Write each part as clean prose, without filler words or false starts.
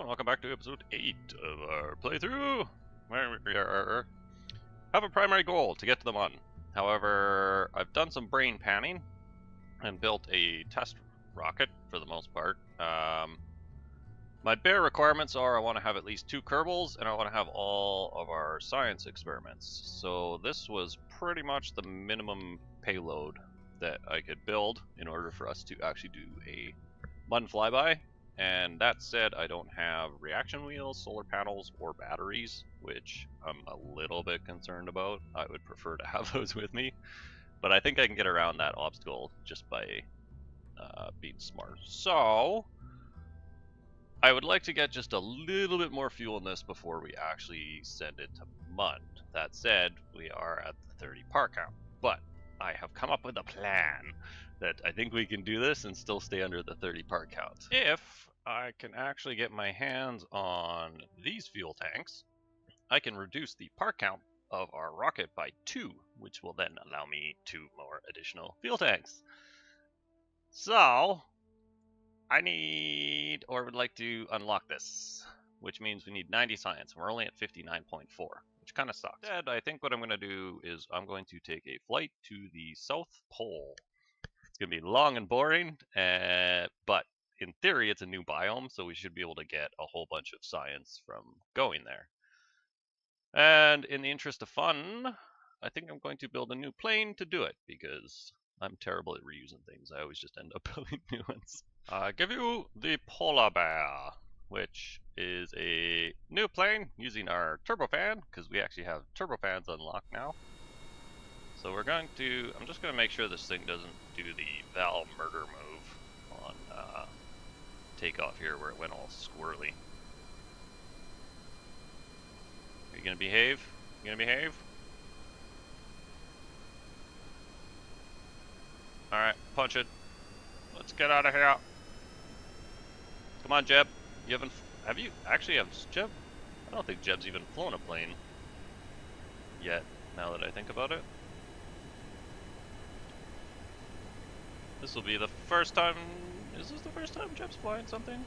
and welcome back to episode 8 of our playthrough, where we have a primary goal to get to the Mun. However, I've done some brain panning and built a test rocket for the most part. My bare requirements are I want to have at least 2 Kerbals, and I want to have all of our science experiments. So this was pretty much the minimum payload that I could build in order for us to actually do a Mun flyby. And that said, I don't have reaction wheels, solar panels, or batteries, which I'm a little bit concerned about. I would prefer to have those with me, but I think I can get around that obstacle just by being smart. So I would like to get just a little bit more fuel in this before we actually send it to Mun. That said, we are at the 30 part count, but I have come up with a plan that I think we can do this and still stay under the 30 part count. If I can actually get my hands on these fuel tanks, I can reduce the part count of our rocket by 2, which will then allow me 2 more additional fuel tanks. So I need, or would like to unlock this, which means we need 90 science. We're only at 59.4, which kind of sucks. Instead, I think what I'm going to do is I'm going to take a flight to the South Pole. It's going to be long and boring, but in theory, it's a new biome, so we should be able to get a whole bunch of science from going there. And in the interest of fun, I think I'm going to build a new plane to do it, because I'm terrible at reusing things. I always just end up building new ones. I give you the Polar Bear, which is a new plane using our turbofan, because we actually have turbofans unlocked now. So we're going to, I'm just going to make sure this thing doesn't do the Val murder move on takeoff here where it went all squirrely. Are you going to behave? You going to behave? Alright, punch it. Let's get out of here. Come on, Jeb. You haven't, have Jeb? I don't think Jeb's even flown a plane yet, now that I think about it. This will be the first time, is this the first time Jeb's flying something?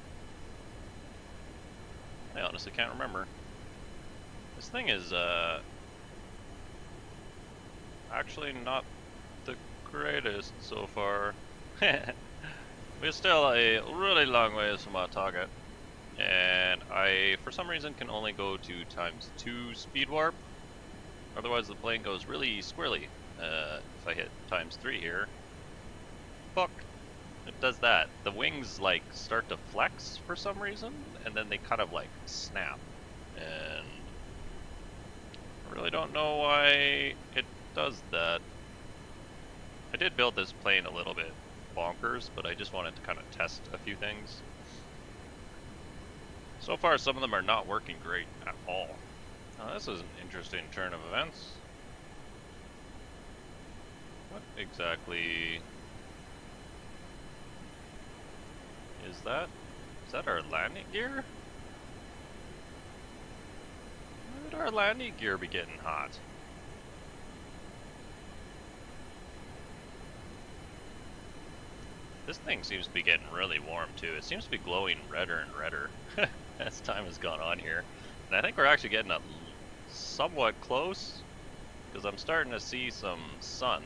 I honestly can't remember. This thing is, actually not the greatest so far. We're still a really long ways from our target. And I, for some reason, can only go to ×2 speed warp. Otherwise the plane goes really squirrely. If I hit ×3 here, fuck, it does that. The wings like start to flex for some reason, and then they kind of like snap. And I really don't know why it does that. I did build this plane a little bit bonkers, but I just wanted to kind of test a few things. So far, some of them are not working great at all. Now, this is an interesting turn of events. What exactly is that? Is that our landing gear? Why would our landing gear be getting hot? This thing seems to be getting really warm too. It seems to be glowing redder and redder as time has gone on here. And I think we're actually getting up somewhat close, because I'm starting to see some sun.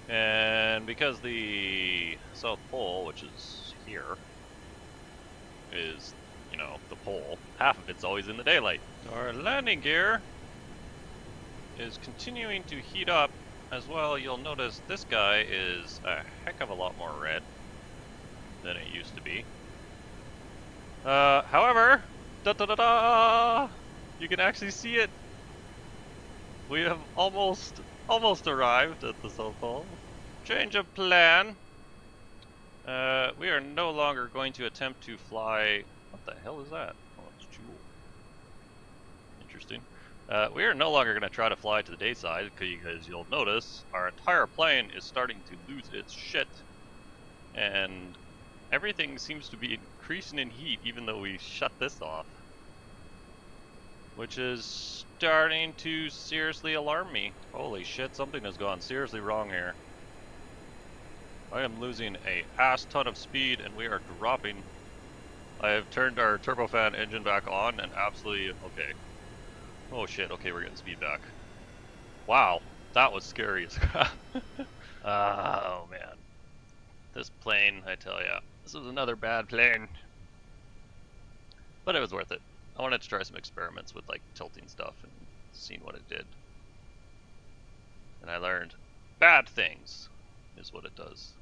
And because the South Pole, which is here, is, you know, the pole, half of it's always in the daylight. Our landing gear is continuing to heat up. As well, you'll notice this guy is a heck of a lot more red than it used to be. However, you can actually see it. We have almost arrived at the South Pole. Change of plan. We are no longer going to attempt to fly. What the hell is that? Oh, it's Jewel. Interesting. We are no longer going to try to fly to the day side, because you'll notice our entire plane is starting to lose its shit. And everything seems to be increasing in heat even though we shut this off. Which is starting to seriously alarm me. Holy shit, something has gone seriously wrong here. I am losing a ass ton of speed and we are dropping I have turned our turbofan engine back on and absolutely okay. Oh shit, okay, we're getting speed back. Wow, that was scary as crap. Oh man. This plane, I tell ya, this was another bad plane. But it was worth it. I wanted to try some experiments with like tilting stuff and seeing what it did. And I learned bad things is what it does.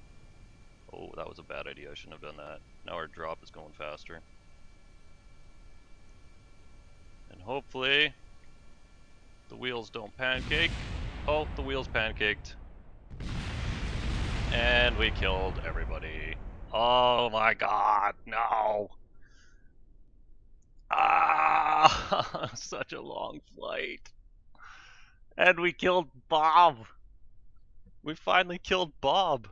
Oh, that was a bad idea. I shouldn't have done that. Now our drop is going faster. And hopefully the wheels don't pancake. Oh, the wheels pancaked. And we killed everybody. Oh my god, no! Ah, such a long flight. And we killed Bob. We finally killed Bob.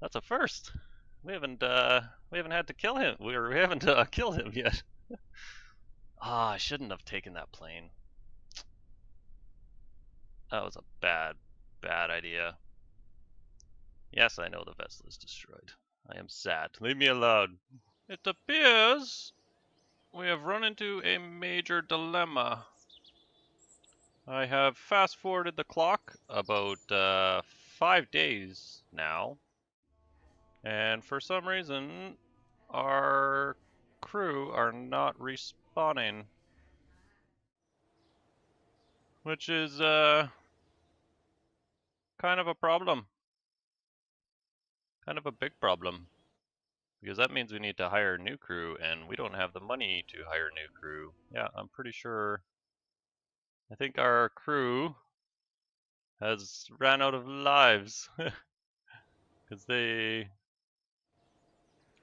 That's a first. We haven't had to kill him. We haven't killed him yet. Ah, I shouldn't have taken that plane. That was a bad idea. Yes, I know the vessel is destroyed. I am sad. Leave me alone. It appears we have run into a major dilemma. I have fast forwarded the clock about 5 days now, and for some reason our crew are not respawning, which is kind of a problem, kind of a big problem, because that means we need to hire new crew, and we don't have the money to hire new crew. Yeah, I'm pretty sure. I think our crew has ran out of lives. Because they...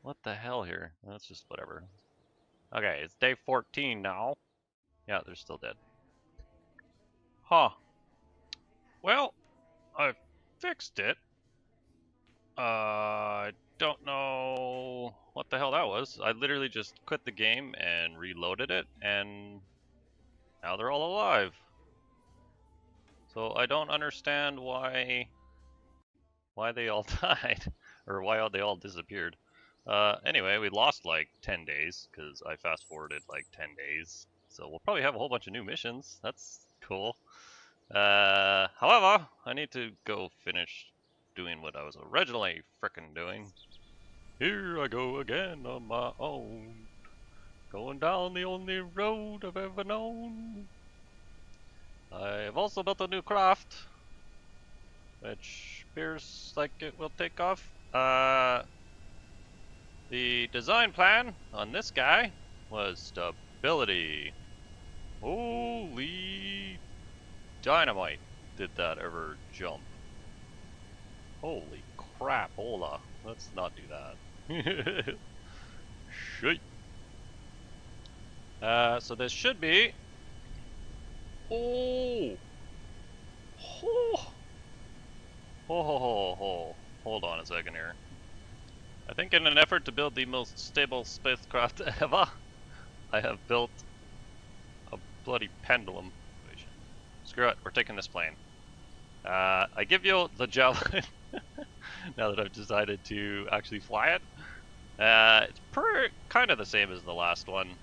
What the hell here? That's just whatever. Okay, it's day 14 now. Yeah, they're still dead. Huh. Well, I fixed it. I don't know what the hell that was. I literally just quit the game and reloaded it, and now they're all alive. So I don't understand why they all died, or why they all disappeared. Anyway, we lost like 10 days, because I fast forwarded like 10 days. So we'll probably have a whole bunch of new missions. That's cool. However, I need to go finish doing what I was originally frickin' doing. Here I go again on my own, going down the only road I've ever known. I've also built a new craft, which appears like it will take off. The design plan on this guy was stability. Holy dynamite, did that ever jump. Holy crap, hola. Let's not do that. Shit. So this should be... Oh! Oh! Oh! Hold on a second here. I think in an effort to build the most stable spacecraft ever, I have built a bloody pendulum. Screw it, we're taking this plane. I give you the javelin now that I've decided to actually fly it. It's kind of the same as the last one.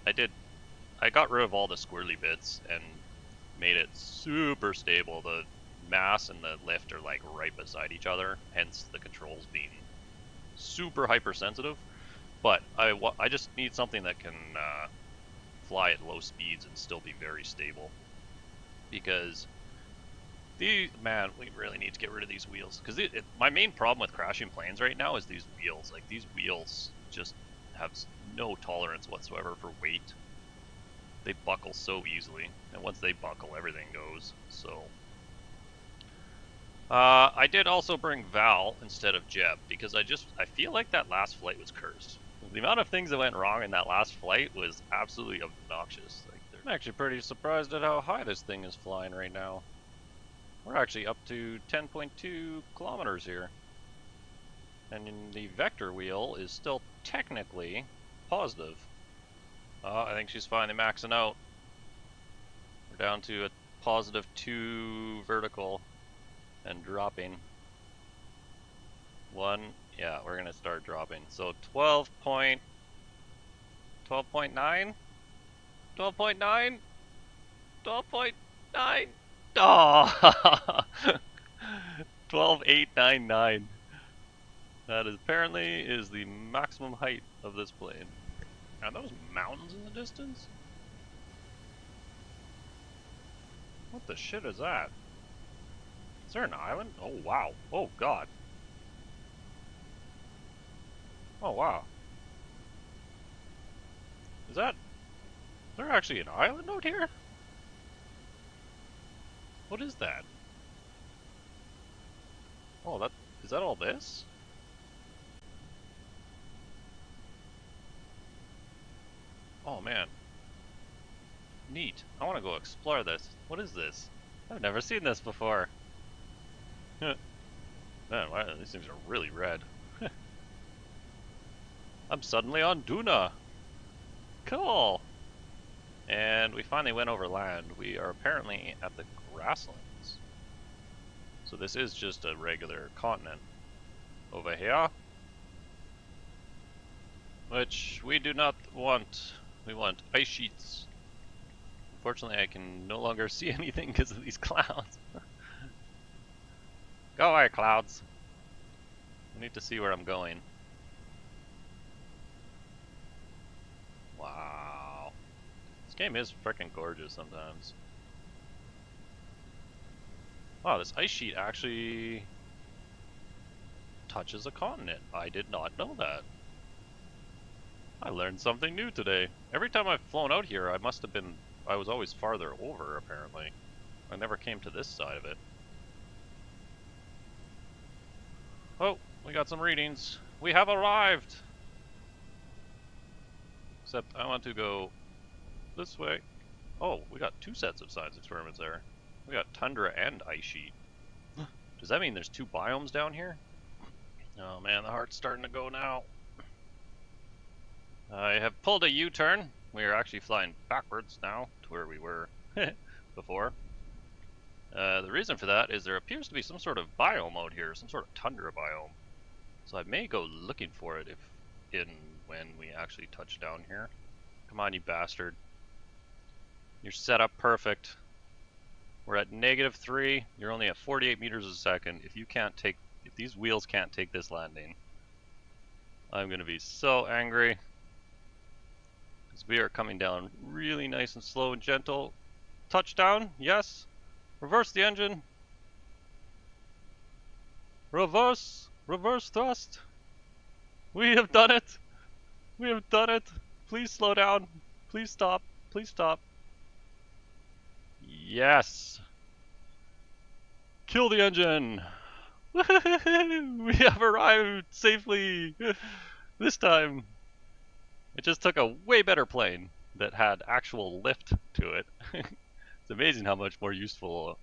I got rid of all the squirrely bits and made it super stable. The mass and the lift are like right beside each other, hence the controls being super hypersensitive. But I just need something that can fly at low speeds and still be very stable. Because man, we really need to get rid of these wheels. Because my main problem with crashing planes right now is these wheels. Like, these wheels just have no tolerance whatsoever for weight. They buckle so easily, and once they buckle, everything goes. So, I did also bring Val instead of Jeb, because I feel like that last flight was cursed. The amount of things that went wrong in that last flight was absolutely obnoxious. Like, I'm actually pretty surprised at how high this thing is flying right now. We're actually up to 10.2 kilometers here. And the vector wheel is still technically positive. I think she's finally maxing out. We're down to a positive 2 vertical and dropping. 1, yeah, we're gonna start dropping. So 12.8 12.9? 12.9? 12.9? Oh! 12,899. That is apparently is the maximum height of this plane. Are those mountains in the distance? What the shit is that? Is there an island? Oh wow. Oh god. Oh wow. Is there actually an island out here? What is that? Oh, is that all this? Oh man. Neat. I want to go explore this. What is this? I've never seen this before. Man, wow, these things are really red. I'm suddenly on Duna. Cool. And we finally went over land. We are apparently at the grasslands. So this is just a regular continent over here. Which we do not want. We want ice sheets. Unfortunately, I can no longer see anything because of these clouds. Go away, clouds. I need to see where I'm going. Wow. This game is freaking gorgeous sometimes. Wow, this ice sheet actually touches a continent. I did not know that. I learned something new today. Every time I've flown out here, I was always farther over, apparently. I never came to this side of it. Oh, we got some readings. We have arrived! Except I want to go this way. Oh, we got two sets of science experiments there. We got tundra and ice sheet. Does that mean there's two biomes down here? Oh man, the heart's starting to go now. I have pulled a U-turn. We are actually flying backwards now to where we were before. The reason for that is there appears to be some sort of biome out here, some sort of tundra biome. So I may go looking for it when we actually touch down here. Come on, you bastard. You're set up perfect. We're at -3. You're only at 48 meters a second. If these wheels can't take this landing, I'm gonna be so angry. Because we are coming down really nice and slow and gentle. Touchdown, yes. Reverse the engine. Reverse thrust. We have done it. We have done it. Please slow down. Please stop. Please stop. Yes. Kill the engine. We have arrived safely. This time. It just took a way better plane that had actual lift to it. It's amazing how much more useful a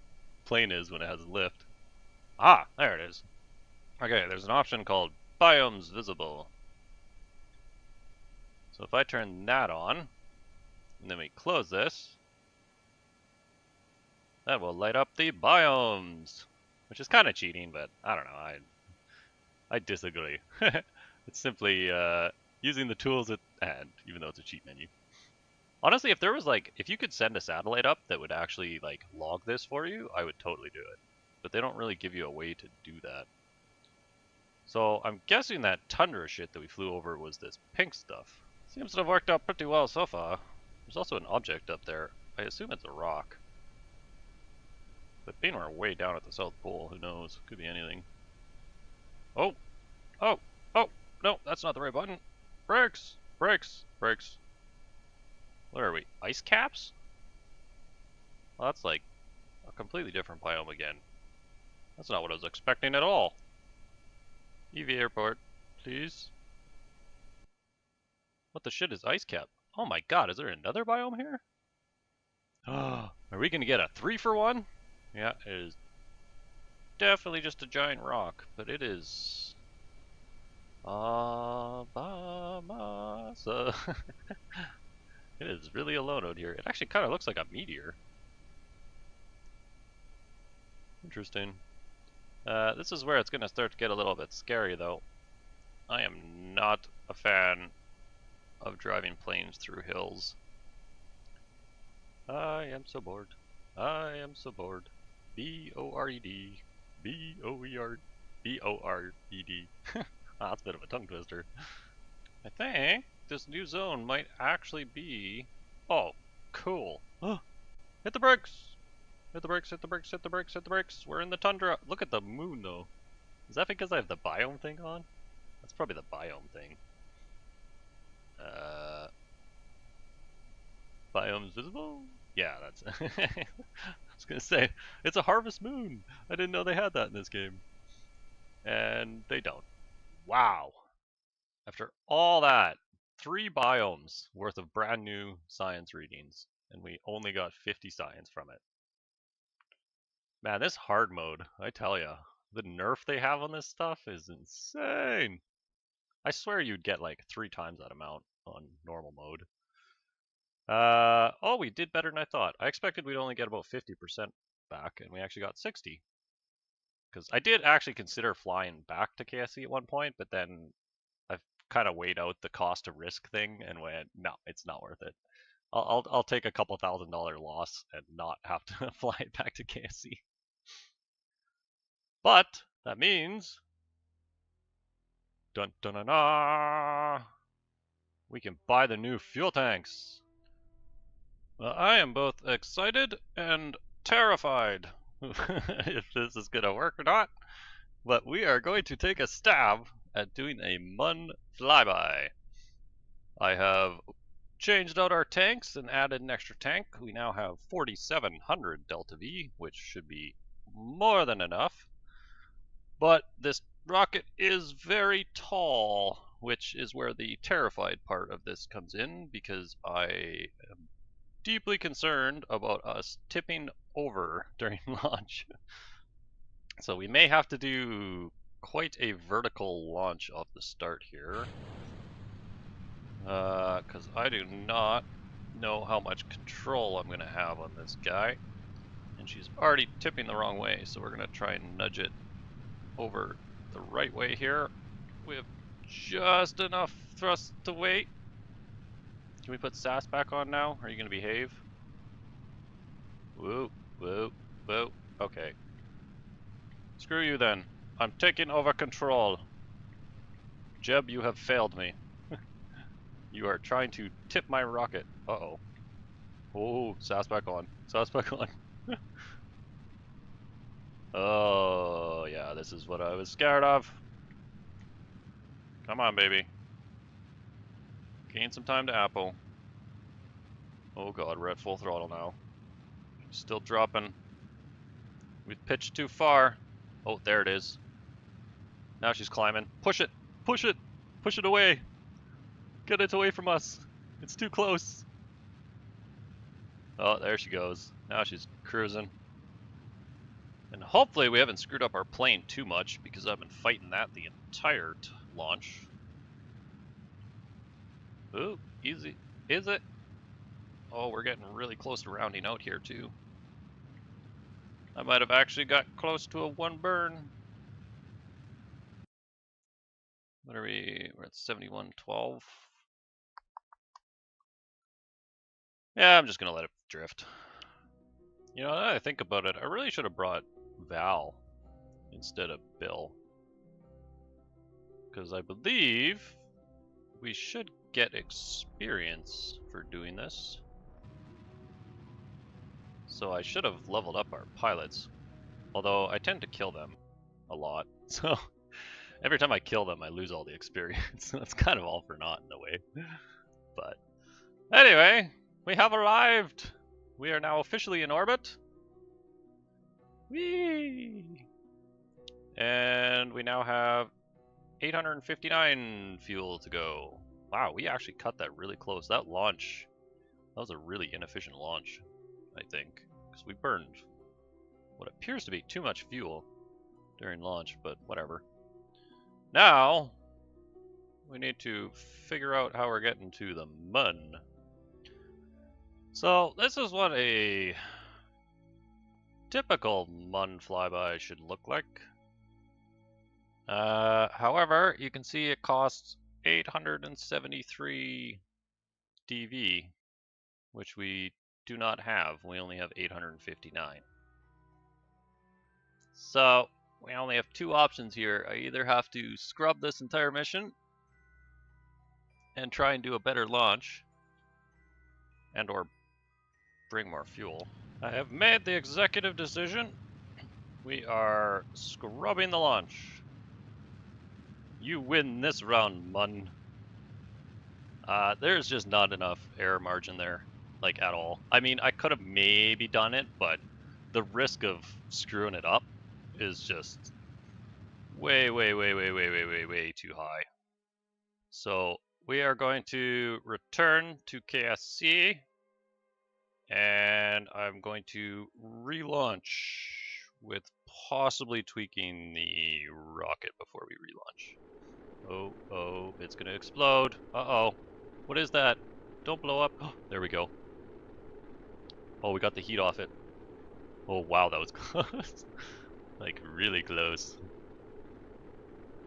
plane is when it has lift. Ah, there it is. Okay, there's an option called Biomes Visible. So if I turn that on, and then we close this, that will light up the biomes, which is kind of cheating, but I don't know, I disagree. It's simply using the tools at hand, even though it's a cheat menu. Honestly, if you could send a satellite up that would actually log this for you, I would totally do it. But they don't really give you a way to do that. So I'm guessing that tundra shit that we flew over was this pink stuff. Seems to have worked out pretty well so far. There's also an object up there. I assume it's a rock. But being we're way down at the South Pole, who knows? Could be anything. Oh! Oh! Oh! No, that's not the right button. Brakes! Brakes! Brakes. What are we? Ice caps? Well, that's like a completely different biome again. That's not what I was expecting at all. EV airport, please. What the shit is ice cap? Oh my god, is there another biome here? Are we gonna get a 3-for-1? Yeah, it is definitely just a giant rock, but it is so it is really alone out here. It actually kind of looks like a meteor. Interesting. This is where it's gonna start to get a little bit scary though. I am not a fan of driving planes through hills. I am so bored. I am so bored. B-O-R-E-D. B-O-E-R. B-O-R-E-D. That's a bit of a tongue twister. I think this new zone might actually be... Oh, cool. Hit the brakes! Hit the brakes, hit the brakes, hit the brakes, hit the brakes. We're in the tundra. Look at the moon, though. Is that because I have the biome thing on? That's probably the biome thing. Biomes visible? Yeah, that's... I was gonna say, it's a harvest moon! I didn't know they had that in this game. And they don't. Wow! After all that, 3 biomes worth of brand new science readings, and we only got 50 science from it. Man, this hard mode, I tell ya, the nerf they have on this stuff is insane! I swear you'd get like 3 times that amount on normal mode. Oh, we did better than I thought. I expected we'd only get about 50% back, and we actually got 60. Because I did actually consider flying back to KSP at one point, but then I've kind of weighed out the cost to risk thing and went, no, it's not worth it. I'll take a couple $1,000 loss and not have to fly it back to KSP. But that means, dun dun dun dun, we can buy the new fuel tanks. I am both excited and terrified if this is going to work or not, but we are going to take a stab at doing a Mun flyby. I have changed out our tanks and added an extra tank. We now have 4,700 Delta V, which should be more than enough. But this rocket is very tall, which is where the terrified part of this comes in, because I am deeply concerned about us tipping over during launch. So we may have to do quite a vertical launch off the start here. Because I do not know how much control I'm going to have on this guy. And she's already tipping the wrong way, so we're going to try and nudge it over the right way here. We have just enough thrust to wait. Can we put SAS back on now? Are you going to behave? Whoa, whoa, whoa. Okay. Screw you then. I'm taking over control. Jeb, you have failed me. You are trying to tip my rocket. Uh-oh. Oh, SAS back on. SAS back on. Oh, yeah, this is what I was scared of. Come on, baby. Gain some time to Apple. Oh god, we're at full throttle now. Still dropping. We've pitched too far. Oh, there it is. Now she's climbing. Push it! Push it! Push it away! Get it away from us! It's too close! Oh, there she goes. Now she's cruising. And hopefully we haven't screwed up our plane too much, because I've been fighting that the entire launch. Ooh, easy. Is it? Oh, we're getting really close to rounding out here too. I might have actually got close to a 1 burn. What are we? We're at 71.12. Yeah, I'm just gonna let it drift. You know, now that I think about it, I really should have brought Val instead of Bill. Because I believe we should get experience for doing this. So I should have leveled up our pilots. Although I tend to kill them a lot. So every time I kill them, I lose all the experience. So it's kind of all for naught in a way. But anyway, we have arrived. We are now officially in orbit. Whee! And we now have 859 fuel to go. Wow, we actually cut that really close. That launch, that was a really inefficient launch, I think. Because we burned what appears to be too much fuel during launch, but whatever. Now, we need to figure out how we're getting to the Mun. So, this is what a typical Mun flyby should look like. However, you can see it costs 873 DV, which we do not have. We only have 859. So we only have two options here. I either have to scrub this entire mission and try and do a better launch, and or bring more fuel. I have made the executive decision. We are scrubbing the launch. You win this round, mun. There's just not enough error margin there, like at all. I mean, I could have maybe done it, but the risk of screwing it up is just way too high. So we are going to return to KSC, and I'm going to relaunch with possibly tweaking the rocket before we relaunch. Oh, it's gonna explode. Uh-oh. What is that? Don't blow up. There we go. Oh, we got the heat off it. Oh, wow, that was close. Like, really close.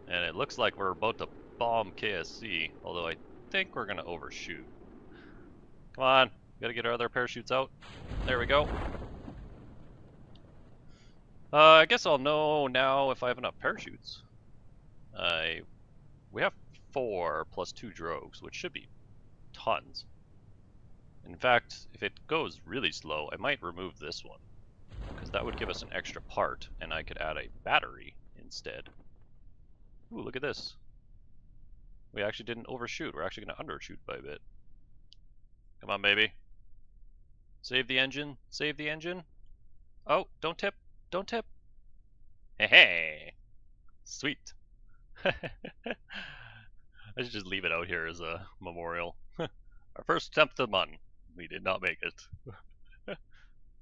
And it looks like we're about to bomb KSC, although I think we're gonna overshoot. Come on, gotta get our other parachutes out. There we go. I guess I'll know now if I have enough parachutes. We have 4 plus 2 drogues, which should be tons. In fact, if it goes really slow, I might remove this one, because that would give us an extra part, and I could add a battery instead. Ooh, look at this. We actually didn't overshoot. We're actually going to undershoot by a bit. Come on, baby. Save the engine. Save the engine. Oh, don't tip. Don't tip. Hey, sweet. I should just leave it out here as a memorial. Our first attempt to mun. We did not make it.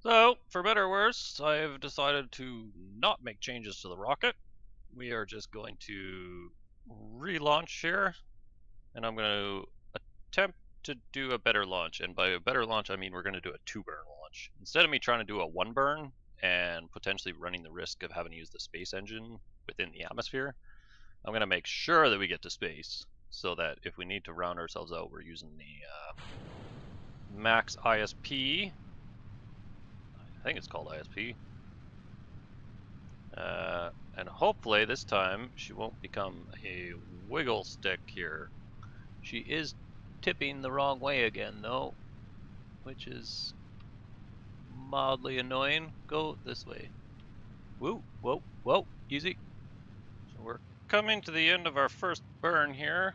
So, for better or worse, I've decided to not make changes to the rocket. We are just going to relaunch here, and I'm going to attempt to do a better launch. And by a better launch, I mean we're going to do a 2-burn launch. Instead of me trying to do a 1-burn and potentially running the risk of having to use the space engine within the atmosphere, I'm going to make sure that we get to space, so that if we need to round ourselves out, we're using the max ISP. I think it's called ISP. And hopefully this time she won't become a wiggle stick here. She is tipping the wrong way again though, which is mildly annoying. Go this way. Woo, whoa, whoa, easy. So we're coming to the end of our first burn here.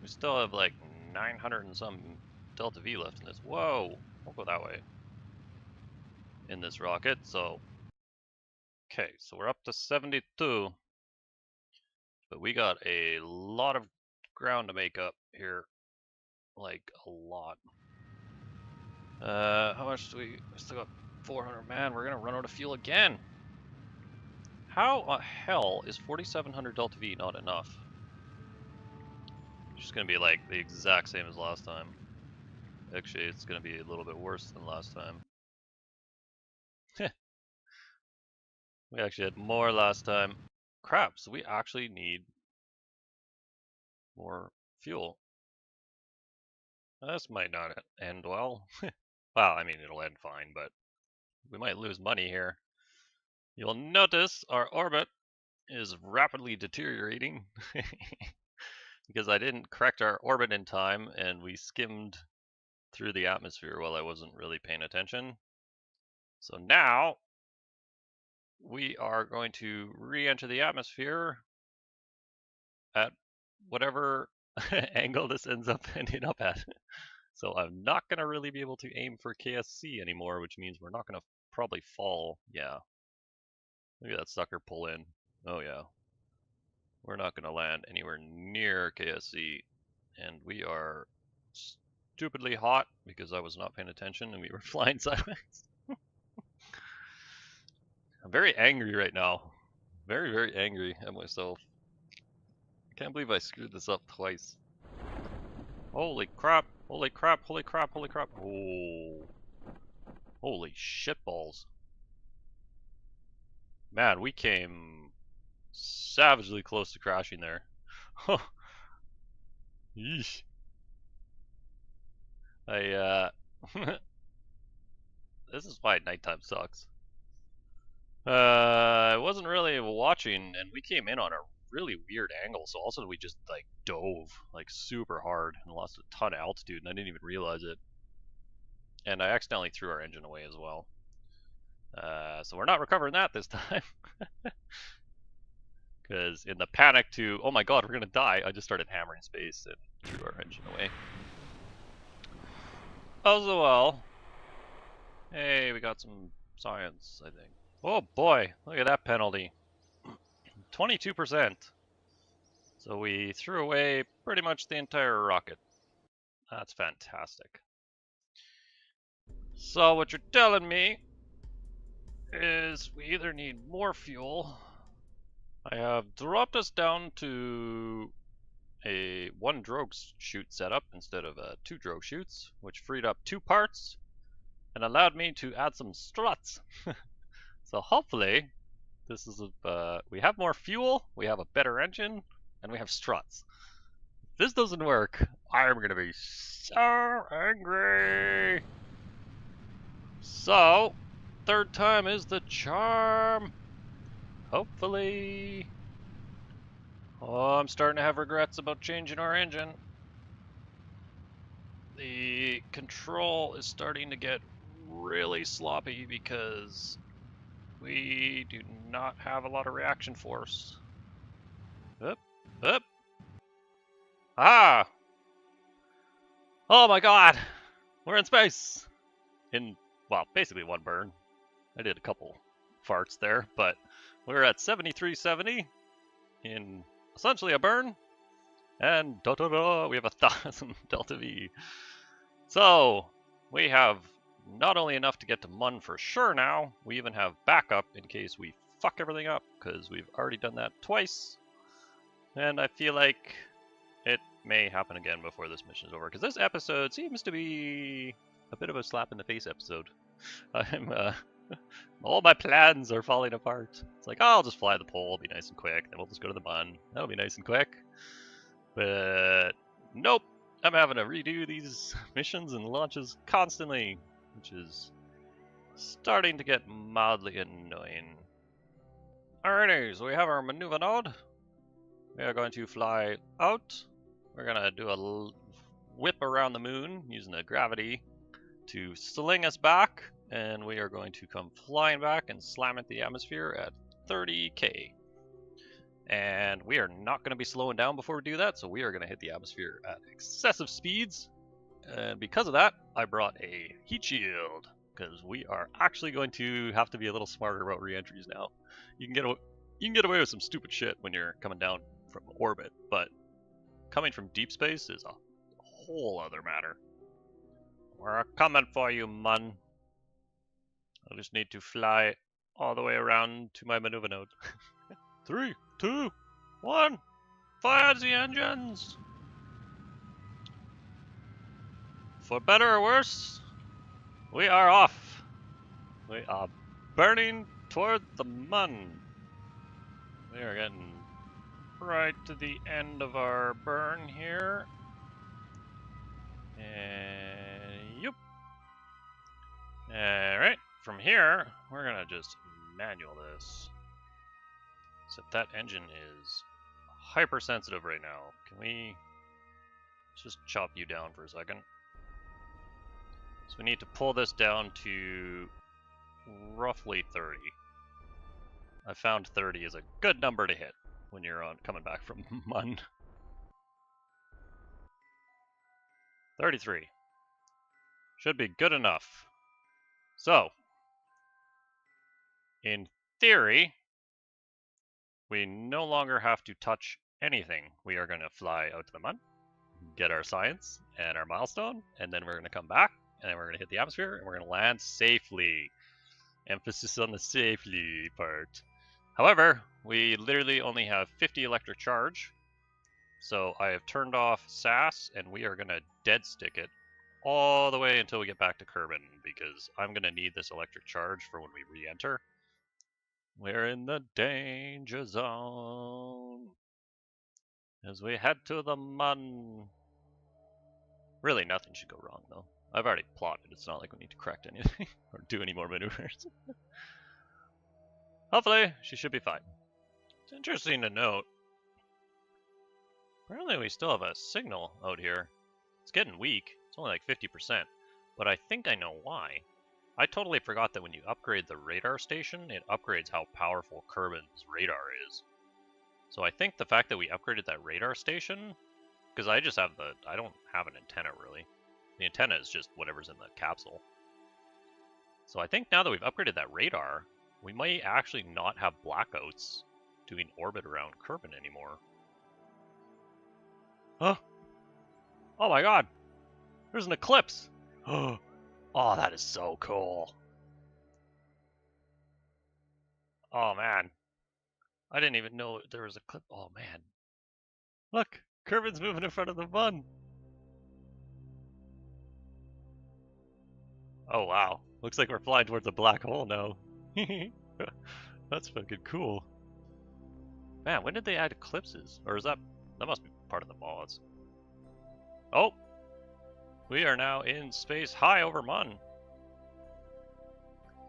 We still have like 900 and some Delta V left in this. Whoa, don't go that way. In this rocket, so. Okay, so we're up to 72. But we got a lot of ground to make up here. Like, a lot. How much do we still got 400. Man, we're gonna run out of fuel again. How hell is 4700 Delta V not enough? It's just gonna be like the exact same as last time. Actually, it's gonna be a little bit worse than last time. We actually had more last time. Crap, so we actually need more fuel. This might not end well. Well, I mean, it'll end fine, but we might lose money here. You'll notice our orbit is rapidly deteriorating because I didn't correct our orbit in time and we skimmed through the atmosphere while I wasn't really paying attention. So now we are going to re-enter the atmosphere at whatever angle this ends up ending up at. So I'm not going to really be able to aim for KSC anymore, which means we're not going to probably fall. Yeah. Look at that sucker pull in. Oh yeah. We're not going to land anywhere near KSC. And we are stupidly hot because I was not paying attention and we were flying sideways. I'm very angry right now. Very angry at myself. I can't believe I screwed this up twice. Holy crap, holy crap, holy crap, holy crap. Oh. Holy shitballs. Man, we came savagely close to crashing there. Yeesh. This is why nighttime sucks. I wasn't really watching, and we came in on a really weird angle, so also we just like dove like super hard and lost a ton of altitude, and I didn't even realize it. And I accidentally threw our engine away as well. So we're not recovering that this time. Because in the panic to, oh my god, we're gonna die, I just started hammering space and threw our engine away. Also well, hey, we got some science, I think. Oh boy, look at that penalty. 22%. So we threw away pretty much the entire rocket. That's fantastic. So what you're telling me is we either need more fuel. I have dropped us down to a 1 drogue chute setup instead of 2 drogue chutes, which freed up 2 parts and allowed me to add some struts. So hopefully this is we have more fuel, we have a better engine, and we have struts. If this doesn't work, I'm gonna be so angry. So, 3rd time is the charm. Hopefully. Oh, I'm starting to have regrets about changing our engine. The control is starting to get really sloppy because we do not have a lot of reaction force. Up, up. Ah! Oh my god! We're in space! In, well, basically 1 burn. I did a couple farts there, but we're at 7370 in essentially a burn, and we have 1000 delta V. So we have not only enough to get to Mun for sure now, we even have backup in case we fuck everything up, because we've already done that twice, and I feel like it may happen again before this mission is over, because this episode seems to be a bit of a slap in the face episode. All my plans are falling apart. It's like, oh, I'll just fly the pole, it'll be nice and quick, then we'll just go to the Mun. That'll be nice and quick. But nope, I'm having to redo these missions and launches constantly, which is starting to get mildly annoying. Alrighty, so we have our maneuver node. We are going to fly out. We're going to do a whip around the moon using the gravity to sling us back, and we are going to come flying back and slam into the atmosphere at 30k. And we are not going to be slowing down before we do that, so we are going to hit the atmosphere at excessive speeds. And because of that, I brought a heat shield, because we are actually going to have to be a little smarter about re-entries now. You can get away with some stupid shit when you're coming down from orbit, but coming from deep space is a whole other matter. We're coming for you, Mun. I just need to fly all the way around to my maneuver node. 3, 2, 1, fire the engines! For better or worse, we are off. We are burning toward the Mun. We are getting right to the end of our burn here. And yep. Alright, from here, we're gonna just manual this. Except that engine is hypersensitive right now. Can we just chop you down for a second? So we need to pull this down to roughly 30. I found 30 is a good number to hit when you're coming back from Mun. 33. Should be good enough. So, in theory, we no longer have to touch anything. We are going to fly out to the Mun, get our science and our milestone, and then we're going to come back, and then we're going to hit the atmosphere, and we're going to land safely. Emphasis on the safely part. However, we literally only have 50 electric charge, so I have turned off SAS, and we are going to dead stick it all the way until we get back to Kerbin, because I'm going to need this electric charge for when we re-enter. We're in the danger zone as we head to the Mun. Really, nothing should go wrong, though. I've already plotted. It's not like we need to correct anything or do any more maneuvers. Hopefully, she should be fine. It's interesting to note. Apparently, we still have a signal out here. It's getting weak. It's only like 50%. But I think I know why. I totally forgot that when you upgrade the radar station, it upgrades how powerful Kerbin's radar is. So I think the fact that we upgraded that radar station, because I don't have an antenna really. The antenna is just whatever's in the capsule. So I think now that we've upgraded that radar, we might actually not have blackouts doing orbit around Kerbin anymore. Huh? Oh my god! There's an eclipse! Oh, that is so cool. Oh man. I didn't even know there was a clip. Oh man. Look! Kerbin's moving in front of the bun! Oh wow. Looks like we're flying towards a black hole now. That's fucking cool. Man, when did they add eclipses? Or is that must be part of the mods. Oh! We are now in space high over Mun.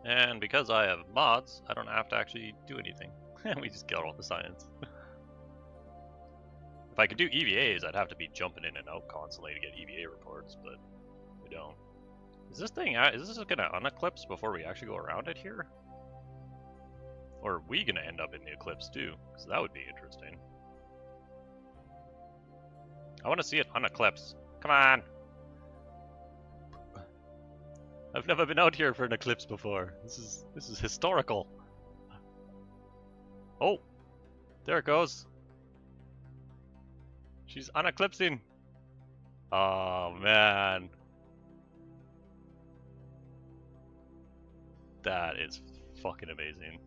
And because I have mods, I don't have to actually do anything. We just get all the science. If I could do EVAs, I'd have to be jumping in and out constantly to get EVA reports, but we don't. Is this gonna uneclipse before we actually go around it here? Or are we gonna end up in the eclipse too? Because that would be interesting. I want to see it uneclipse. Come on! I've never been out here for an eclipse before. This is historical. Oh, there it goes. She's uneclipsing. Oh man, that is fucking amazing.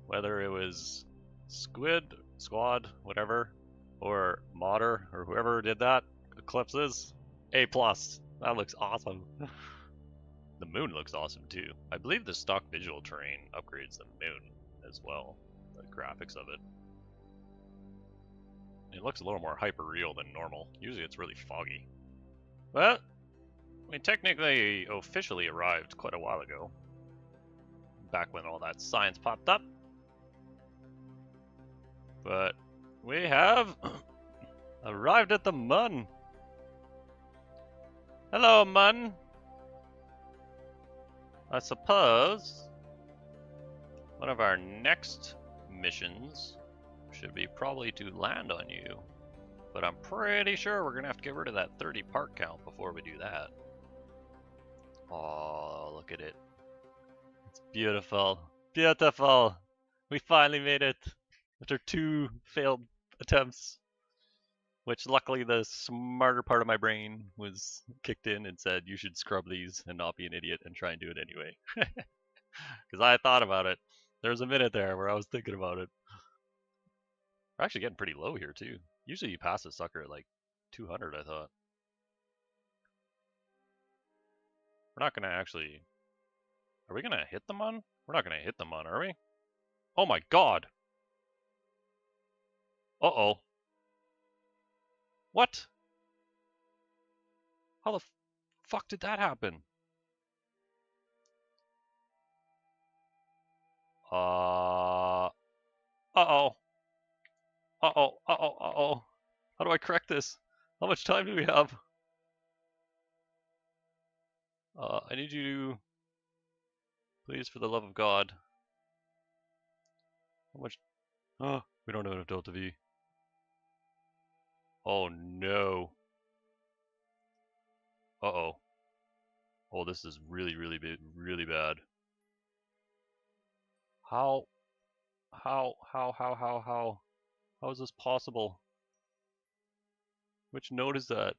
Whether it was Squad, whatever, or Modder, or whoever did that, eclipses, A+. That looks awesome. The moon looks awesome too. I believe the stock visual terrain upgrades the moon as well. The graphics of it. It looks a little more hyper-real than normal. Usually it's really foggy. Well, we technically officially arrived quite a while ago. Back when all that science popped up. But we have arrived at the Mun. Hello, Mun. I suppose one of our next missions should be probably to land on you. But I'm pretty sure we're going to have to get rid of that 30 part count before we do that. Oh, look at it. It's beautiful. Beautiful. We finally made it after 2 failed attempts. Which luckily the smarter part of my brain was kicked in and said you should scrub these and not be an idiot and try and do it anyway. Because I thought about it. There was a minute there where I was thinking about it. We're actually getting pretty low here too. Usually you pass a sucker at like 200, I thought. We're not going to actually... Are we going to hit them on? We're not going to hit them on, are we? Oh my god! Uh-oh. What? How the fuck did that happen? Uh-oh. Uh-oh. Uh-oh. Uh-oh. How do I correct this? How much time do we have? I need you to... Please, for the love of God. How much... Oh, we don't have enough Delta V. Oh no. Uh-oh. Oh, this is really bad. How is this possible? Which node is that?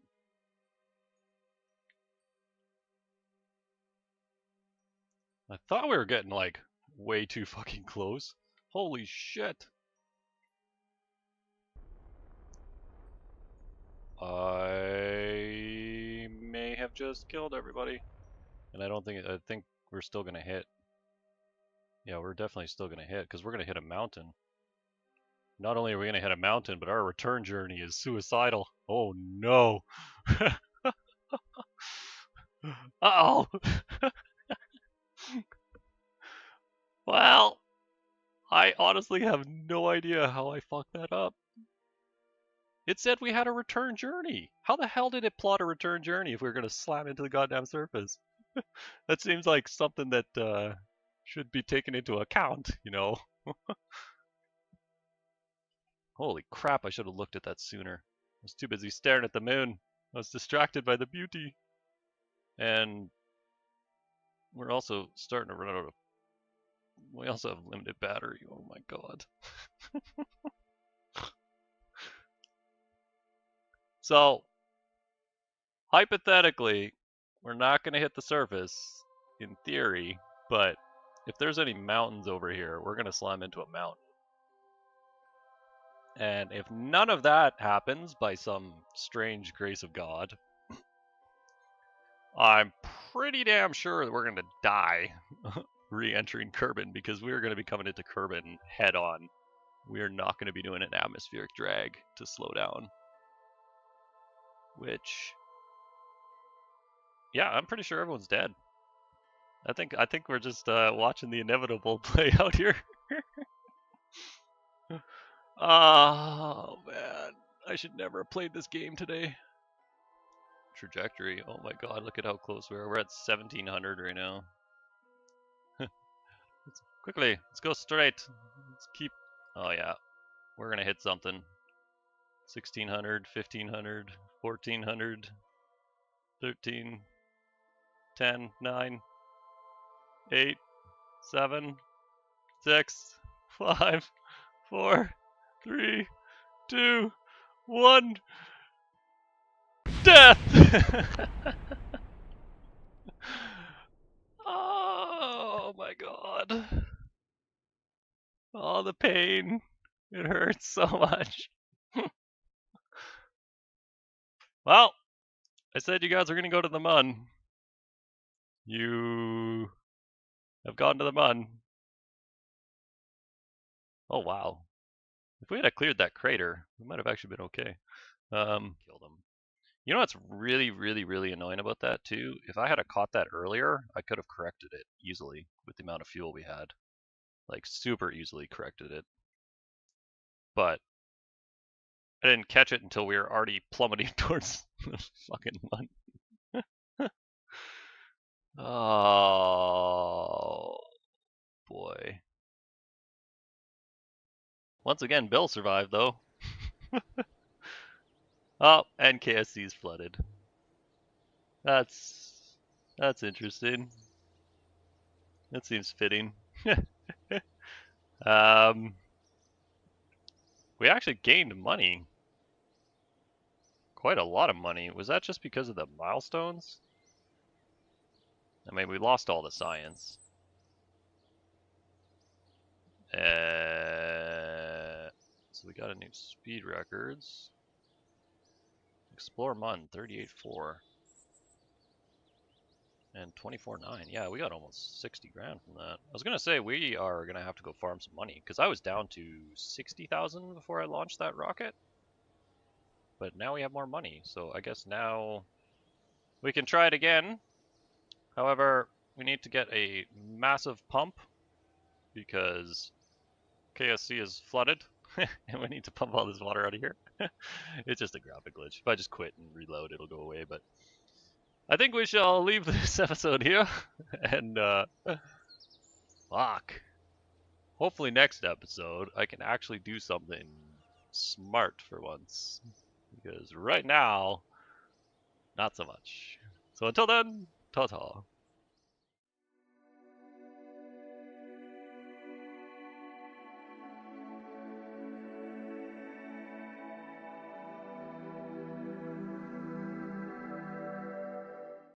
I thought we were getting like way too fucking close. Holy shit. I may have just killed everybody. And I think we're still gonna hit. Yeah, we're definitely still gonna hit, because we're gonna hit a mountain. Not only are we gonna hit a mountain, but our return journey is suicidal. Oh no. Uh-oh. Well, I honestly have no idea how I fucked that up. It said we had a return journey. How the hell did it plot a return journey if we were going to slam into the goddamn surface? That seems like something that should be taken into account, you know? Holy crap, I should have looked at that sooner. I was too busy staring at the moon. I was distracted by the beauty. And we're also starting to run out of... We also have limited battery. Oh my god. So, hypothetically, we're not going to hit the surface, in theory, but if there's any mountains over here, we're going to slam into a mountain. And if none of that happens by some strange grace of God, I'm pretty damn sure that we're going to die re-entering Kerbin, because we're going to be coming into Kerbin head on. We're not going to be doing an atmospheric drag to slow down. Which, yeah, I'm pretty sure everyone's dead. I think we're just watching the inevitable play out here. Oh man, I should never have played this game today. Trajectory. Oh my god, look at how close we are. We're at 1700 right now. Quickly, let's go straight. Let's keep... Oh yeah, we're gonna hit something. 1600, 1500, 1400, 13, 10, 9, 8, 7, 6, 5, 4, 3, 2, 1. Death! Oh my god. Oh, the pain. It hurts so much. Well, I said you guys are going to go to the mun. You have gone to the mun. Oh, wow. If we had cleared that crater, we might have actually been okay. Kill them. You know what's really, really, really annoying about that, too? If I had caught that earlier, I could have corrected it easily with the amount of fuel we had. Like, super easily corrected it. But I didn't catch it until we were already plummeting towards the fucking mun. Oh, boy. Once again, Bill survived, though. Oh, and KSC's flooded. That's interesting. That seems fitting. We actually gained money. Quite a lot of money. Was that just because of the milestones? I mean, we lost all the science. So we got a new speed records. Explore Mun, 38.4. And 24.9. Yeah, we got almost 60 grand from that. I was going to say, we are going to have to go farm some money, because I was down to 60,000 before I launched that rocket. But now we have more money, so I guess now we can try it again. However, we need to get a massive pump, because KSC is flooded, and we need to pump all this water out of here. It's just a graphic glitch. If I just quit and reload, it'll go away, but I think we shall leave this episode here, and fuck. Hopefully next episode I can actually do something smart for once, because right now, not so much. So until then, ta-ta.